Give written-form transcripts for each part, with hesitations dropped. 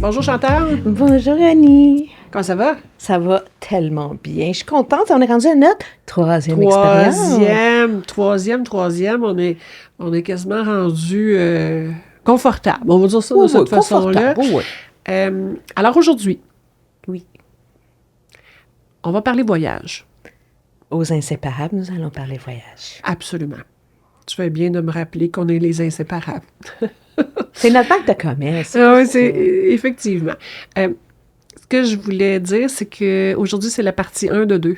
Bonjour Chantal. Bonjour Annie. Comment ça va? Ça va tellement bien. Je suis contente. On est rendu à notre troisième expérience. Troisième. On est quasiment rendu confortable. On va dire ça de cette façon-là. Oui. Alors aujourd'hui, Oui. on va parler voyage. Aux inséparables, nous allons parler voyage. Absolument. Tu fais bien de me rappeler qu'on est les inséparables. C'est notre marque de commerce. Ah oui, c'est effectivement. Ce que je voulais dire, c'est qu'aujourd'hui, c'est la partie 1 de 2.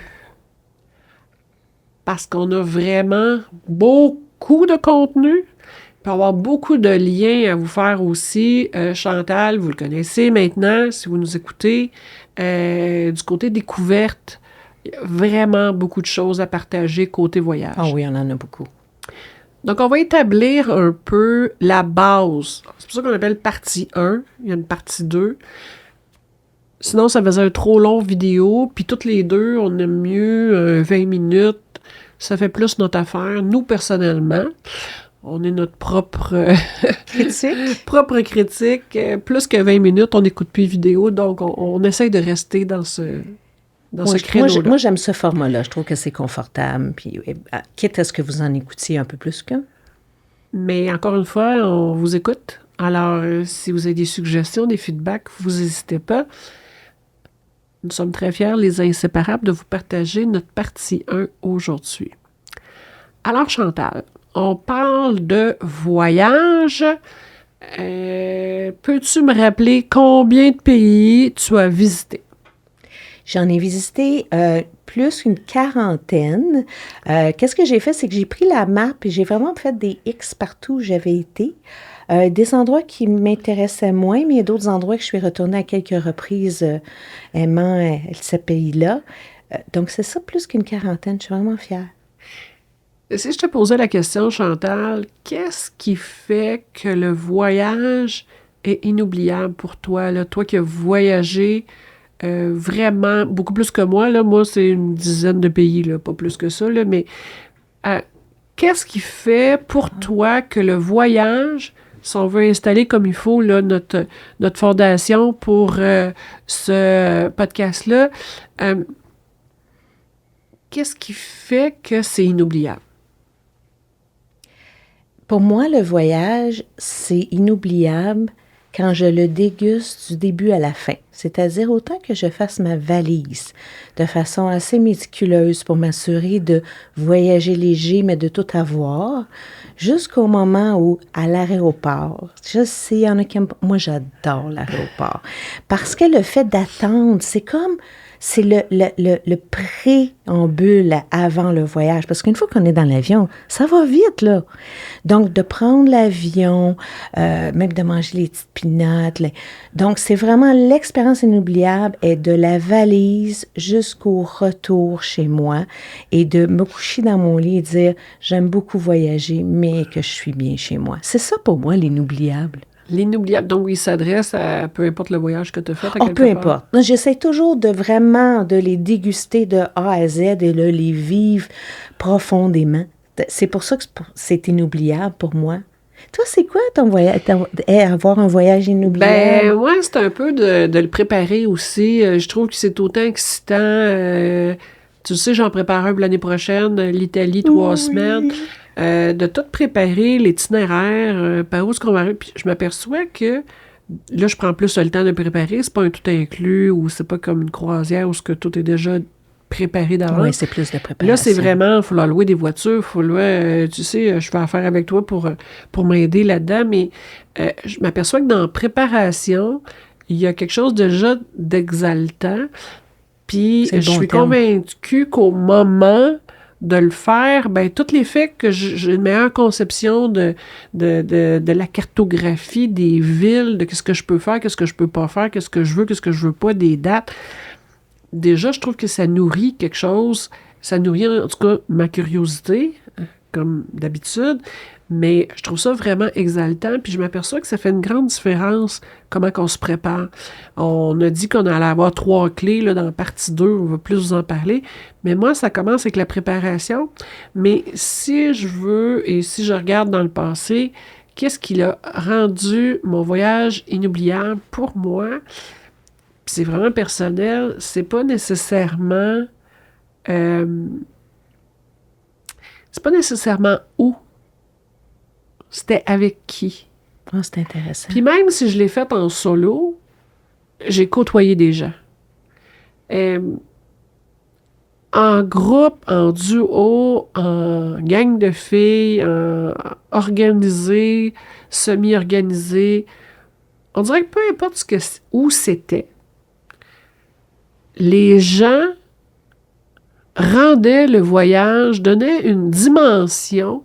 Parce qu'on a vraiment beaucoup de contenu. Il peut y avoir beaucoup de liens à vous faire aussi. Chantal, vous le connaissez maintenant, si vous nous écoutez. Du côté découverte, il y a vraiment beaucoup de choses à partager côté voyage. Ah oui, on en a beaucoup. Donc, on va établir un peu la base. C'est pour ça qu'on appelle partie 1. Il y a une partie 2. Sinon, ça faisait un trop long vidéo. Puis toutes les deux, on aime mieux 20 minutes. Ça fait plus notre affaire. Nous, personnellement, on est notre propre critique. Plus que 20 minutes, on n'écoute plus vidéo. Donc, on essaye de rester dans ce créneau-là. Moi, j'aime ce format-là. Je trouve que c'est confortable. Puis, quitte à ce que vous en écoutiez un peu plus qu'un. Mais encore une fois, on vous écoute. Alors, si vous avez des suggestions, des feedbacks, vous n'hésitez pas. Nous sommes très fiers, les inséparables, de vous partager notre partie 1 aujourd'hui. Alors, Chantal, on parle de voyage. Peux-tu me rappeler combien de pays tu as visité? J'en ai visité plus qu'une quarantaine. Qu'est-ce que j'ai fait? C'est que j'ai pris la map et j'ai vraiment fait des X partout où j'avais été. Des endroits qui m'intéressaient moins, mais il y a d'autres endroits que je suis retournée à quelques reprises aimant ce pays-là. Donc, c'est ça, plus qu'une quarantaine. Je suis vraiment fière. Si je te posais la question, Chantal, qu'est-ce qui fait que le voyage est inoubliable pour toi? Là? Toi qui as voyagé vraiment beaucoup plus que moi. Là. Moi, c'est une dizaine de pays, là, pas plus que ça. Là, mais qu'est-ce qui fait pour toi que le voyage, si on veut installer comme il faut là, notre fondation pour ce podcast-là, qu'est-ce qui fait que c'est inoubliable? Pour moi, le voyage, c'est inoubliable quand je le déguste du début à la fin. C'est-à-dire autant que je fasse ma valise de façon assez méticuleuse pour m'assurer de voyager léger, mais de tout avoir, jusqu'au moment où, à l'aéroport, je sais, il y en a qui aiment pas. Moi, j'adore l'aéroport. Parce que le fait d'attendre, c'est le préambule avant le voyage. Parce qu'une fois qu'on est dans l'avion, ça va vite, là. Donc, de prendre l'avion, même de manger les petites peanuts. Donc, c'est vraiment l'expérience inoubliable est de la valise jusqu'au retour chez moi et de me coucher dans mon lit et dire « J'aime beaucoup voyager, mais que je suis bien chez moi. » C'est ça pour moi, l'inoubliable. L'inoubliable, donc il s'adresse à peu importe le voyage que tu as fait. Peu importe. J'essaie toujours de les déguster de A à Z et de les vivre profondément. C'est pour ça que c'est inoubliable pour moi. Toi, c'est quoi ton voyage, avoir un voyage inoubliable? Ben, moi, c'est un peu de le préparer aussi. Je trouve que c'est autant excitant. Tu sais, j'en prépare un pour l'année prochaine, l'Italie, 3 semaines. De tout préparer, l'itinéraire, par où est-ce qu'on va arriver. Puis je m'aperçois que là, je prends plus le temps de préparer. C'est pas un tout inclus ou c'est pas comme une croisière où ce que tout est déjà préparé d'avance. Oui, c'est plus de préparation. Là, c'est vraiment, il faut leur louer des voitures, il faut louer, tu sais, je fais affaire avec toi pour m'aider là-dedans, mais je m'aperçois que dans la préparation, il y a quelque chose déjà d'exaltant, puis je suis convaincue qu'au moment de le faire, ben tous les faits que j'ai une meilleure conception de la cartographie des villes, de qu'est-ce que je peux faire, qu'est-ce que je peux pas faire, qu'est-ce que je veux pas, des dates. Déjà, je trouve que ça nourrit quelque chose, ça nourrit en tout cas ma curiosité, comme d'habitude, mais je trouve ça vraiment exaltant, puis je m'aperçois que ça fait une grande différence comment qu'on se prépare. On a dit qu'on allait avoir 3 clés là, dans la partie 2, on va plus vous en parler, mais moi, ça commence avec la préparation, mais si je veux, et si je regarde dans le passé, qu'est-ce qui a rendu mon voyage inoubliable pour moi? Puis c'est vraiment personnel, c'est pas nécessairement où, c'était avec qui. Ah, c'est intéressant. Puis même si je l'ai fait en solo, j'ai côtoyé des gens. En groupe, en duo, en gang de filles, en organisé, semi-organisé, on dirait que peu importe où c'était, les gens rendaient le voyage, donnaient une dimension,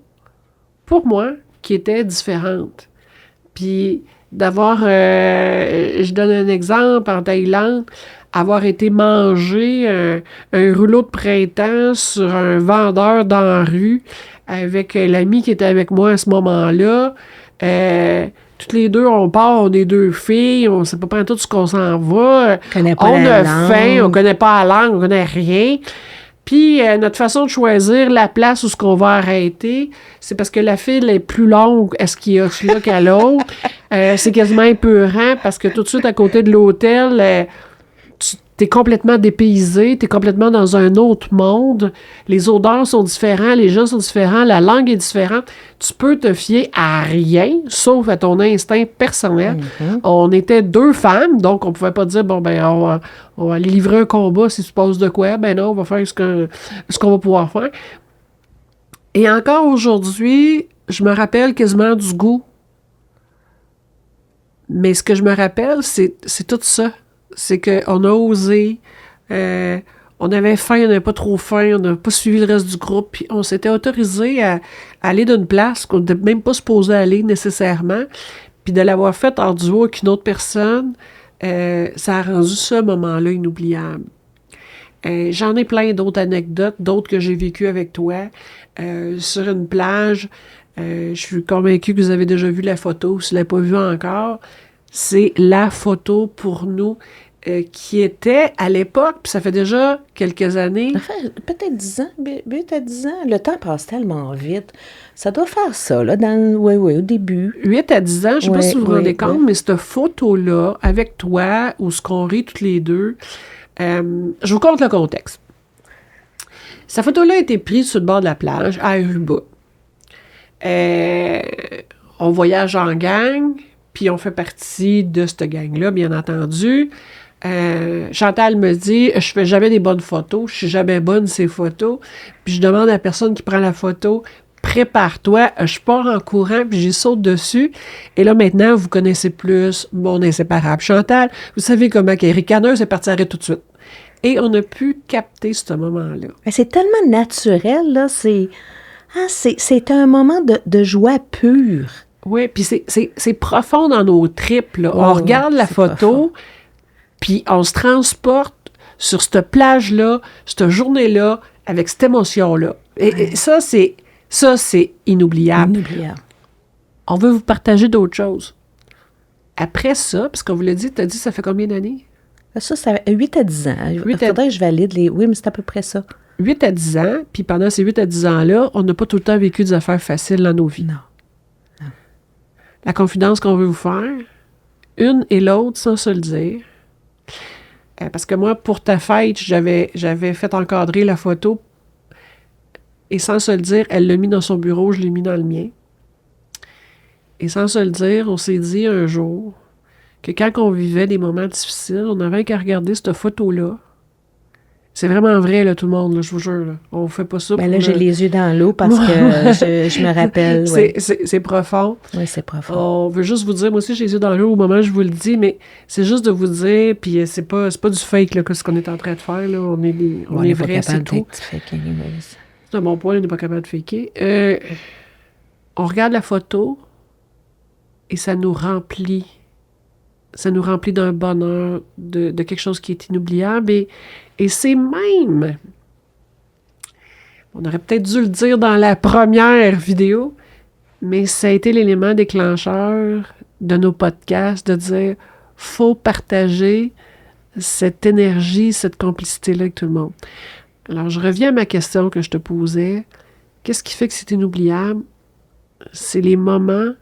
pour moi, qui était différente. Puis d'avoir, je donne un exemple, en Thaïlande, avoir été manger un rouleau de printemps sur un vendeur dans la rue avec l'ami qui était avec moi à ce moment-là. Toutes les deux, on part, on est deux filles, on sait pas tout ce qu'on s'en va. On a faim, on connaît pas la langue, on connaît rien. Puis, notre façon de choisir la place où ce qu'on va arrêter, c'est parce que la file est plus longue à ce qu'il y a là qu'à l'autre. C'est quasiment épeurant parce que tout de suite à côté de l'hôtel, t'es complètement dépaysé, t'es complètement dans un autre monde. Les odeurs sont différentes, les gens sont différents, la langue est différente. Tu peux te fier à rien, sauf à ton instinct personnel. Mm-hmm. On était deux femmes, donc on pouvait pas dire, bon, ben, on va aller livrer un combat si tu passes de quoi. Ben non, on va faire ce qu'on va pouvoir faire. Et encore aujourd'hui, je me rappelle quasiment du goût. Mais ce que je me rappelle, c'est tout ça. C'est qu'on a osé, on avait faim, on n'avait pas trop faim, on n'a pas suivi le reste du groupe, puis on s'était autorisé à aller d'une place qu'on n'était même pas supposé aller nécessairement, puis de l'avoir fait en duo avec une autre personne, ça a rendu ce moment-là inoubliable. J'en ai plein d'autres anecdotes, d'autres que j'ai vécues avec toi, sur une plage. Je suis convaincue que vous avez déjà vu la photo, si vous ne l'avez pas vue encore. C'est la photo pour nous qui était à l'époque, puis ça fait déjà quelques années. Peut-être 10 ans, 8 à 10 ans. Le temps passe tellement vite. Ça doit faire ça, là, au début. 8 à 10 ans, je ne sais pas si vous vous rendez compte, mais cette photo-là, avec toi, où ce qu'on rit toutes les deux, je vous conte le contexte. Cette photo-là a été prise sur le bord de la plage, à Aruba. On voyage en gang, puis on fait partie de cette gang-là, bien entendu. Chantal me dit, je fais jamais des bonnes photos, je suis jamais bonne ces photos. Puis je demande à la personne qui prend la photo, prépare-toi, je pars en courant, puis j'y saute dessus. Et là, maintenant, vous connaissez plus mon inséparable Chantal. Vous savez comment qu'elle est ricaneuse, elle partirait tout de suite. Et on a pu capter ce moment-là. C'est tellement naturel, là. C'est un moment de joie pure. Oui, puis c'est profond dans nos tripes, là. On regarde la photo, puis on se transporte sur cette plage-là, cette journée-là, avec cette émotion-là. Et ça, c'est inoubliable. On veut vous partager d'autres choses. Après ça, parce qu'on vous l'a dit, tu as dit, ça fait combien d'années? Ça 8 à 10 ans. Il faudrait que je valide les... Oui, mais c'est à peu près ça. 8 à 10 ans, puis pendant ces 8 à 10 ans-là, on n'a pas tout le temps vécu des affaires faciles dans nos vies. Non. La confidence qu'on veut vous faire, une et l'autre, sans se le dire. Parce que moi, pour ta fête, j'avais fait encadrer la photo et sans se le dire, elle l'a mis dans son bureau, je l'ai mis dans le mien. Et sans se le dire, on s'est dit un jour que quand on vivait des moments difficiles, on n'avait qu'à regarder cette photo-là. C'est vraiment vrai, là, tout le monde, là, je vous jure. Là. On fait pas ça. Ben là, j'ai les yeux dans l'eau parce que je me rappelle. Ouais. C'est profond. Oui, c'est profond. On veut juste vous dire, moi aussi, j'ai les yeux dans l'eau au moment où je vous le dis, mais c'est juste de vous dire, puis c'est pas du fake, là, ce qu'on est en train de faire. Là. On est vrai, c'est tout. C'est un bon point, on n'est pas capable de faker. On regarde la photo et ça nous remplit. Ça nous remplit d'un bonheur, de quelque chose qui est inoubliable. Et c'est même... On aurait peut-être dû le dire dans la première vidéo, mais ça a été l'élément déclencheur de nos podcasts, de dire, faut partager cette énergie, cette complicité-là avec tout le monde. Alors, je reviens à ma question que je te posais. Qu'est-ce qui fait que c'est inoubliable? C'est les moments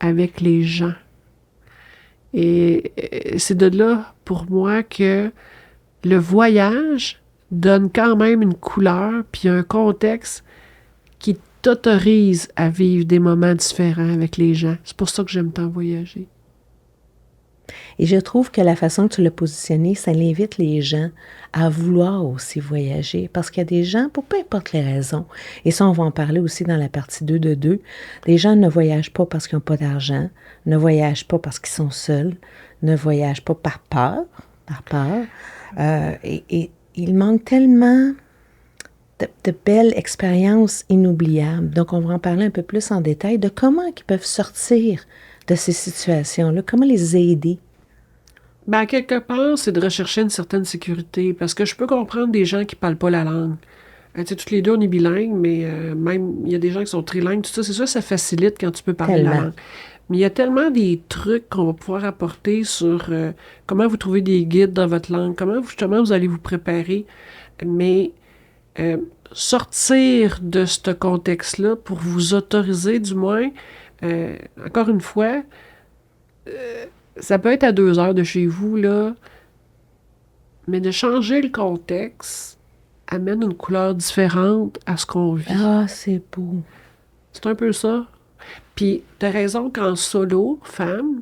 avec les gens. Et c'est de là, pour moi, que le voyage donne quand même une couleur puis un contexte qui t'autorise à vivre des moments différents avec les gens. C'est pour ça que j'aime tant voyager. Et je trouve que la façon que tu l'as positionné, ça invite les gens à vouloir aussi voyager. Parce qu'il y a des gens, pour peu importe les raisons, et ça, on va en parler aussi dans la partie 2 de 2, des gens ne voyagent pas parce qu'ils n'ont pas d'argent, ne voyagent pas parce qu'ils sont seuls, ne voyagent pas par peur, et il manque tellement de belles expériences inoubliables. Donc, on va en parler un peu plus en détail de comment ils peuvent sortir de ces situations-là, comment les aider. Ben, quelque part, c'est de rechercher une certaine sécurité, parce que je peux comprendre des gens qui parlent pas la langue. Tu sais, toutes les deux, on est bilingues, mais même, il y a des gens qui sont trilingues, tout ça, c'est sûr, ça facilite quand tu peux parler la langue. Mais il y a tellement des trucs qu'on va pouvoir apporter sur comment vous trouvez des guides dans votre langue, comment justement vous allez vous préparer, mais sortir de ce contexte-là pour vous autoriser, du moins, encore une fois, ça peut être à 2 heures de chez vous, là, mais de changer le contexte amène une couleur différente à ce qu'on vit. Ah, c'est beau. C'est un peu ça. Puis, t'as raison qu'en solo, femme,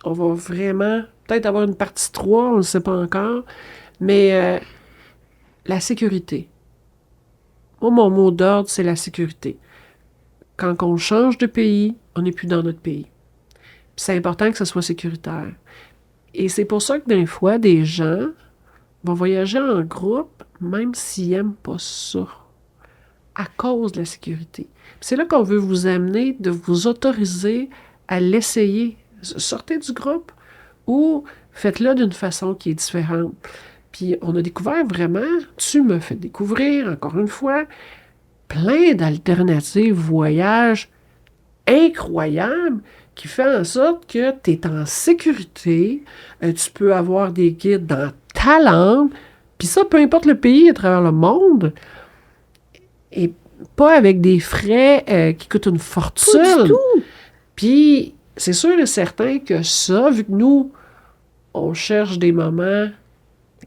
on va vraiment peut-être avoir une partie 3, on ne sait pas encore, mais la sécurité. Moi, mon mot d'ordre, c'est la sécurité. Quand on change de pays, on n'est plus dans notre pays. Puis c'est important que ce soit sécuritaire. Et c'est pour ça que des fois, des gens vont voyager en groupe, même s'ils n'aiment pas ça, à cause de la sécurité. Puis c'est là qu'on veut vous amener, de vous autoriser à l'essayer. Sortez du groupe ou faites-le d'une façon qui est différente. Puis on a découvert vraiment, tu me fais découvrir, encore une fois, plein d'alternatives voyages incroyables qui fait en sorte que tu es en sécurité, tu peux avoir des guides dans ta langue, puis ça, peu importe le pays à travers le monde, et pas avec des frais qui coûtent une fortune. Pas du tout. Puis c'est sûr et certain que ça, vu que nous, on cherche des moments...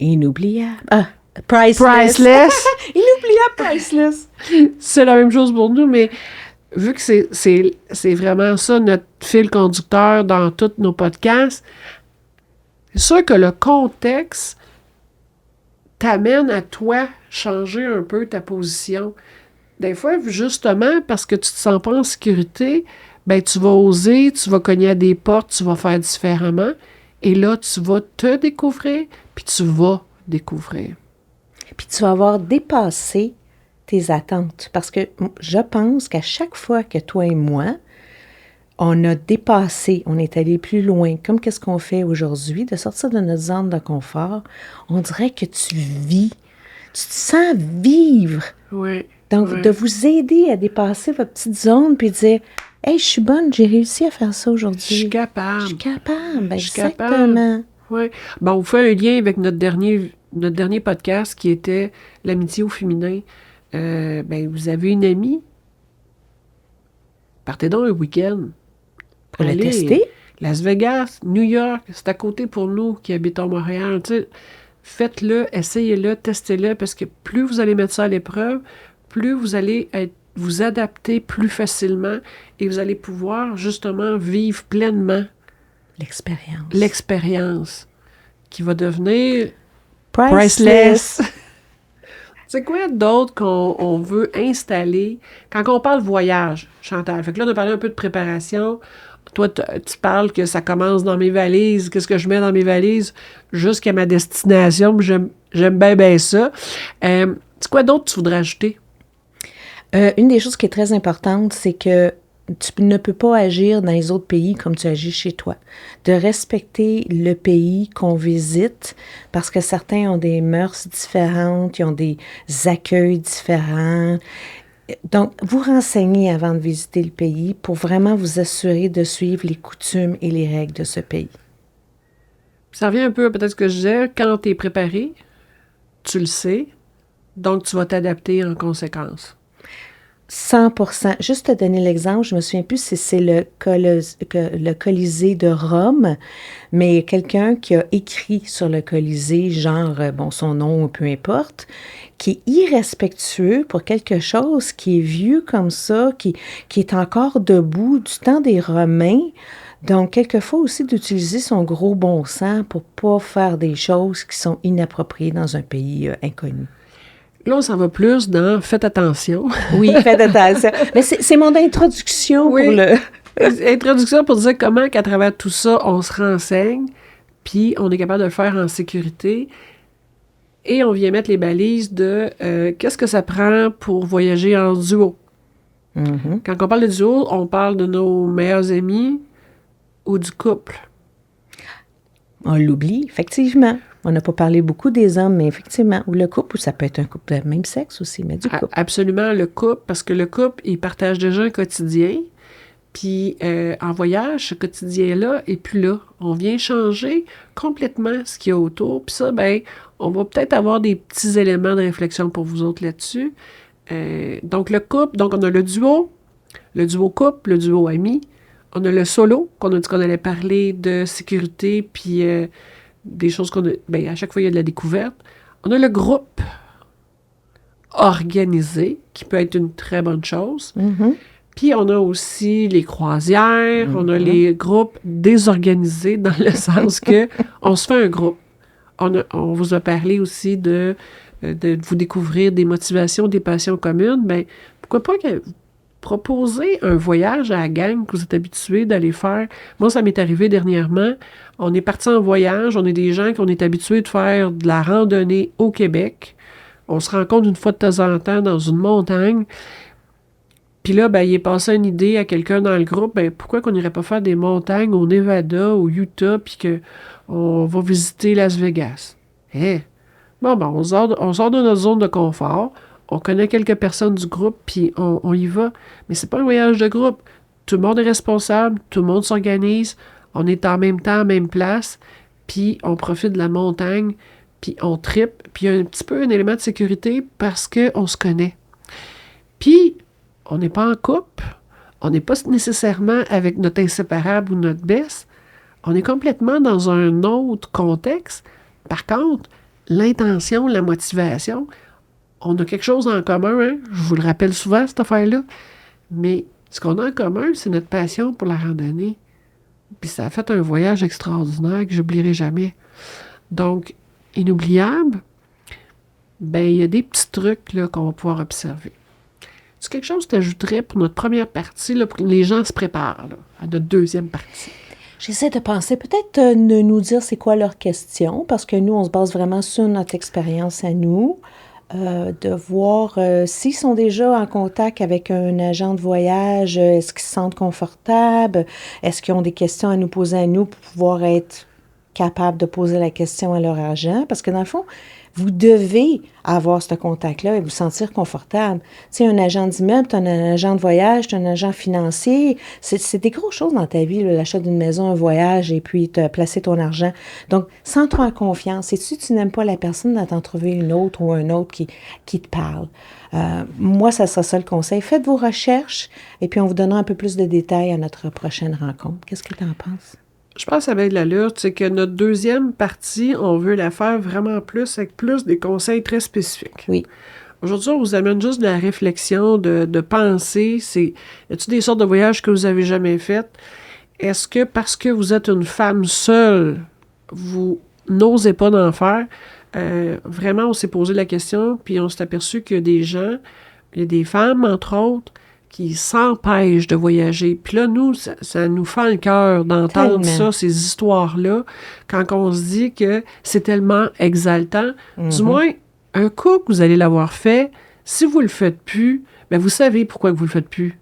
Inoubliables. Ah, priceless. Priceless. Inoubliable, priceless. C'est la même chose pour nous, mais... Vu que c'est vraiment ça notre fil conducteur dans tous nos podcasts, c'est sûr que le contexte t'amène à toi changer un peu ta position. Des fois, justement, parce que tu te sens pas en sécurité, ben tu vas oser, tu vas cogner à des portes, tu vas faire différemment, et là, tu vas te découvrir, puis tu vas découvrir. Puis tu vas avoir dépassé tes attentes. Parce que je pense qu'à chaque fois que toi et moi, on a dépassé, on est allé plus loin, comme qu'est-ce qu'on fait aujourd'hui, de sortir de notre zone de confort, on dirait que tu vis, tu te sens vivre. Oui. Donc, oui. de vous aider à dépasser votre petite zone, puis dire, « Hey, je suis bonne, j'ai réussi à faire ça aujourd'hui. » Je suis capable. Je suis capable, ben, Je suis exactement. Capable. Oui. Bon, on fait un lien avec notre dernier podcast qui était l'amitié au féminin. Ben, vous avez une amie, partez donc un week-end. Pour le tester. Las Vegas, New York, c'est à côté pour nous qui habitons Montréal. Tu sais, faites-le, essayez-le, testez-le, parce que plus vous allez mettre ça à l'épreuve, plus vous allez vous adapter plus facilement et vous allez pouvoir justement vivre pleinement l'expérience qui va devenir priceless. C'est quoi d'autre qu'on veut installer quand on parle voyage, Chantal? Fait que là, on a parlé un peu de préparation. Toi, tu parles que ça commence dans mes valises. Qu'est-ce que je mets dans mes valises jusqu'à ma destination? J'aime bien ça. C'est quoi d'autre tu voudrais ajouter? Une des choses qui est très importante, c'est que tu ne peux pas agir dans les autres pays comme tu agis chez toi. De respecter le pays qu'on visite, parce que certains ont des mœurs différentes, ils ont des accueils différents. Donc, vous renseignez avant de visiter le pays pour vraiment vous assurer de suivre les coutumes et les règles de ce pays. Ça revient un peu peut-être ce que je disais, quand tu es préparé, tu le sais, donc tu vas t'adapter en conséquence. 100%. Juste te donner l'exemple, je me souviens plus si c'est le Colisée de Rome, mais quelqu'un qui a écrit sur le Colisée, genre, son nom, peu importe, qui est irrespectueux pour quelque chose qui est vieux comme ça, qui est encore debout du temps des Romains. Donc, quelquefois aussi d'utiliser son gros bon sens pour pas faire des choses qui sont inappropriées dans un pays inconnu. Là, on s'en va plus dans « faites attention ». Oui, faites attention. Mais c'est mon introduction pour le... Introduction pour dire comment qu'à travers tout ça, on se renseigne, puis on est capable de le faire en sécurité. Et on vient mettre les balises de qu'est-ce que ça prend pour voyager en duo. Mm-hmm. Quand on parle de duo, on parle de nos meilleurs amis ou du couple. On l'oublie, effectivement. On n'a pas parlé beaucoup des hommes, mais effectivement, ou le couple, ou ça peut être un couple de même sexe aussi, mais du couple. Absolument, le couple, parce que le couple, il partage déjà un quotidien, puis en voyage, ce quotidien-là est plus là. On vient changer complètement ce qu'il y a autour, puis ça, on va peut-être avoir des petits éléments de réflexion pour vous autres là-dessus. Donc, le couple, donc on a le duo couple, le duo ami. On a le solo, qu'on a dit qu'on allait parler de sécurité, puis des choses qu'on a... à chaque fois, il y a de la découverte. On a le groupe organisé, qui peut être une très bonne chose. Mm-hmm. Puis on a aussi les croisières, on a les groupes désorganisés, dans le sens que on se fait un groupe. On vous a parlé aussi de vous découvrir des motivations, des passions communes. Pourquoi pas proposer un voyage à la gang que vous êtes habitués d'aller faire. Moi, ça m'est arrivé dernièrement. On est parti en voyage. On est des gens qu'on est habitués de faire de la randonnée au Québec. On se rencontre une fois de temps en temps dans une montagne. Puis là, il est passé une idée à quelqu'un dans le groupe. Pourquoi qu'on n'irait pas faire des montagnes au Nevada, au Utah, puis qu'on va visiter Las Vegas? On sort de notre zone de confort. On connaît quelques personnes du groupe, puis on y va. Mais c'est pas un voyage de groupe. Tout le monde est responsable, tout le monde s'organise, on est en même temps, en même place, puis on profite de la montagne, puis on trippe, puis il y a un petit peu un élément de sécurité parce qu'on se connaît. Puis, on n'est pas en couple, on n'est pas nécessairement avec notre inséparable ou notre best, on est complètement dans un autre contexte. Par contre, l'intention, la motivation, on a quelque chose en commun, hein? Je vous le rappelle souvent, cette affaire-là. Mais ce qu'on a en commun, c'est notre passion pour la randonnée. Puis ça a fait un voyage extraordinaire que j'oublierai jamais. Donc, inoubliable, il y a des petits trucs là, qu'on va pouvoir observer. C'est quelque chose que tu ajouterais pour notre première partie, là, pour que les gens se préparent là, à notre deuxième partie. J'essaie de penser, peut-être de nous dire c'est quoi leur question, parce que nous, on se base vraiment sur notre expérience à nous. De voir s'ils sont déjà en contact avec un agent de voyage, est-ce qu'ils se sentent confortables, est-ce qu'ils ont des questions à nous poser à nous pour pouvoir être capables de poser la question à leur agent, parce que dans le fond, vous devez avoir ce contact-là et vous sentir confortable. Tu sais, un agent d'immeuble, tu as un agent de voyage, tu as un agent financier. C'est des grosses choses dans ta vie, là, l'achat d'une maison, un voyage et puis te placer ton argent. Donc, sens-toi en confiance. Et si tu n'aimes pas la personne, d'en trouver une autre ou un autre qui te parle. Moi, ça sera ça le conseil. Faites vos recherches et puis on vous donnera un peu plus de détails à notre prochaine rencontre. Qu'est-ce que tu en penses? Je pense avec de l'allure, c'est que notre deuxième partie, on veut la faire vraiment plus, avec plus des conseils très spécifiques. Oui. Aujourd'hui, on vous amène juste de la réflexion, de penser. Y a-t-il des sortes de voyages que vous avez jamais faites? Est-ce que parce que vous êtes une femme seule, vous n'osez pas d'en faire? Vraiment, on s'est posé la question, puis on s'est aperçu qu'il y a des gens, il y a des femmes, entre autres, qui s'empêchent de voyager. Puis là, nous, ça nous fend le cœur d'entendre ça, ces histoires-là, quand on se dit que c'est tellement exaltant. Mm-hmm. Du moins, un coup que vous allez l'avoir fait, si vous le faites plus, vous savez pourquoi vous le faites plus.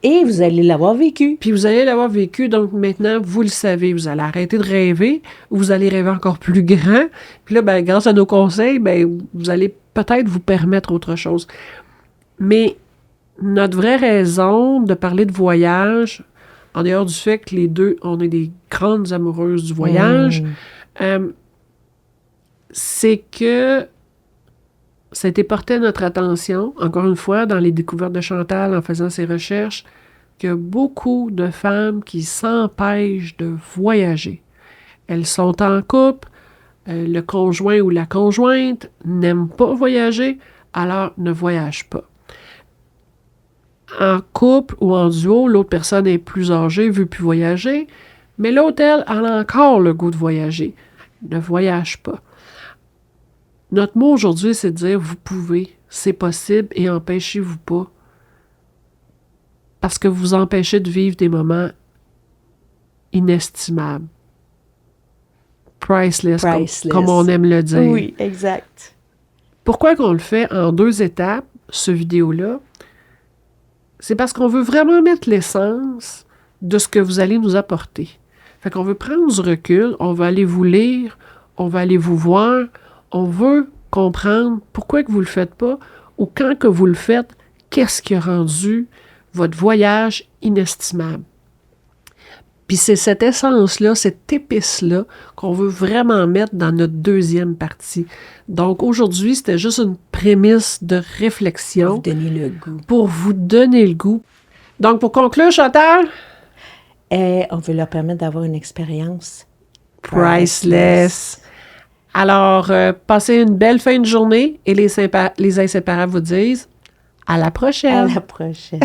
Et vous allez l'avoir vécu. Puis vous allez l'avoir vécu, donc maintenant, vous le savez. Vous allez arrêter de rêver, ou vous allez rêver encore plus grand. Puis là, grâce à nos conseils, vous allez peut-être vous permettre autre chose. Mais notre vraie raison de parler de voyage, en dehors du fait que les deux, on est des grandes amoureuses du voyage, c'est que ça a été porté à notre attention, encore une fois, dans les découvertes de Chantal, en faisant ses recherches, qu'il y a beaucoup de femmes qui s'empêchent de voyager. Elles sont en couple, le conjoint ou la conjointe n'aime pas voyager, alors ne voyage pas. En couple ou en duo, l'autre personne est plus âgée, veut plus voyager, mais l'autre, elle a encore le goût de voyager. Ne voyage pas. Notre mot aujourd'hui, c'est de dire « vous pouvez, c'est possible et empêchez-vous pas ». Parce que vous empêchez de vivre des moments inestimables. Priceless. Comme on aime le dire. Oui, exact. Pourquoi qu'on le fait en 2 étapes, ce vidéo-là? C'est parce qu'on veut vraiment mettre l'essence de ce que vous allez nous apporter. Fait qu'on veut prendre du recul, on va aller vous lire, on va aller vous voir, on veut comprendre pourquoi que vous le faites pas ou quand que vous le faites, qu'est-ce qui a rendu votre voyage inestimable. Puis c'est cette essence-là, cette épice-là qu'on veut vraiment mettre dans notre 2e partie. Donc aujourd'hui, c'était juste une prémisse de réflexion. Pour vous donner le goût. Pour vous donner le goût. Donc pour conclure, Chantal? On veut leur permettre d'avoir une expérience priceless. Alors, passez une belle fin de journée et les inséparables vous disent à la prochaine. À la prochaine.